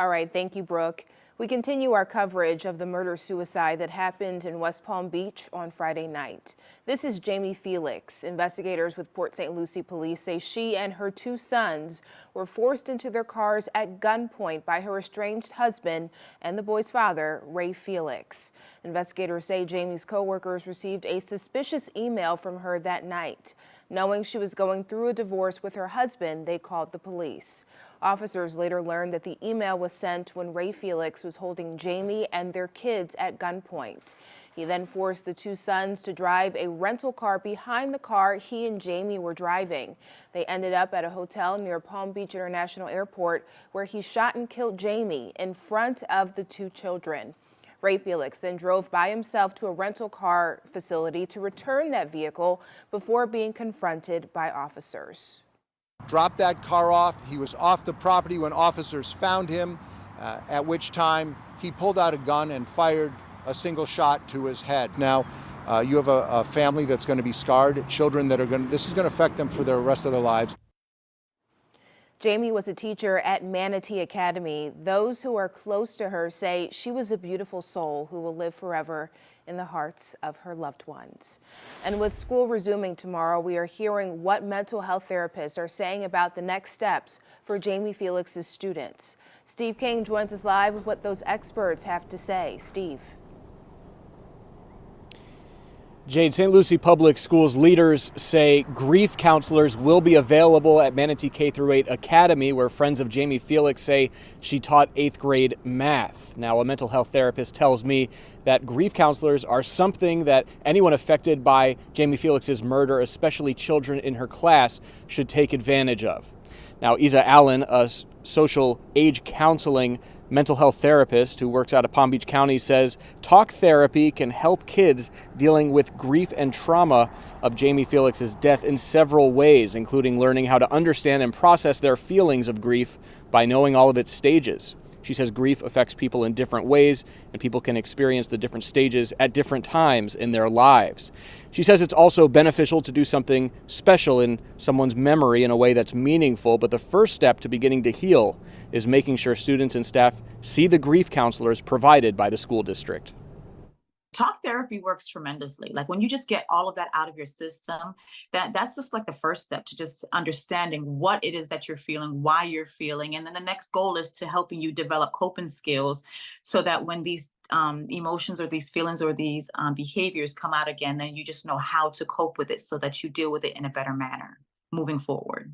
All right, thank you, Brooke. We continue our coverage of the murder-suicide that happened in West Palm Beach on Friday night. This is Jamie Felix. Investigators with Port St. Lucie police say she and her two sons were forced into their cars at gunpoint by her estranged husband and the boy's father, Ray Felix. Investigators say Jamie's co-workers received a suspicious email from her that night. Knowing she was going through a divorce with her husband, they called the police. Officers later learned that the email was sent when Ray Felix was holding Jamie and their kids at gunpoint. He then forced the two sons to drive a rental car behind the car he and Jamie were driving. They ended up at a hotel near Palm Beach International Airport where he shot and killed Jamie in front of the two children. Ray Felix then drove by himself to a rental car facility to return that vehicle before being confronted by officers. Dropped that car off. He was off the property when officers found him, at which time he pulled out a gun and fired a single shot to his head. Now, you have a family that's going to be scarred, children that are this is going to affect them for the rest of their lives. Jamie was a teacher at Manatee Academy. Those who are close to her say she was a beautiful soul who will live forever in the hearts of her loved ones. And with school resuming tomorrow, we are hearing what mental health therapists are saying about the next steps for Jamie Felix's students. Steve King joins us live with what those experts have to say. Steve. Jade, St. Lucie Public Schools leaders say grief counselors will be available at Manatee K-8 Academy, where friends of Jamie Felix say she taught 8th grade math. Now, a mental health therapist tells me that grief counselors are something that anyone affected by Jamie Felix's murder, especially children in her class, should take advantage of. Now, Isa Allen, a social age counseling mental health therapist who works out of Palm Beach County, says talk therapy can help kids dealing with grief and trauma of Jamie Felix's death in several ways, including learning how to understand and process their feelings of grief by knowing all of its stages. She says grief affects people in different ways, and people can experience the different stages at different times in their lives. She says it's also beneficial to do something special in someone's memory in a way that's meaningful, but the first step to beginning to heal is making sure students and staff see the grief counselors provided by the school district. Talk therapy works tremendously. Like when you just get all of that out of your system, that's just like the first step to just understanding what it is that you're feeling, why you're feeling. And then the next goal is to helping you develop coping skills so that when these emotions or these feelings or these behaviors come out again, then you just know how to cope with it so that you deal with it in a better manner moving forward.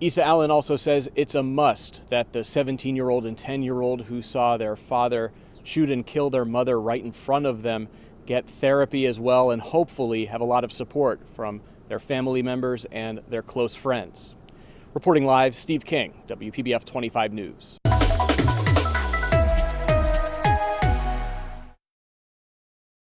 Isa Allen also says it's a must that the 17-year-old and 10-year-old who saw their father shoot and kill their mother right in front of them get therapy as well, and hopefully have a lot of support from their family members and their close friends. Reporting live, Steve King, WPBF 25 News.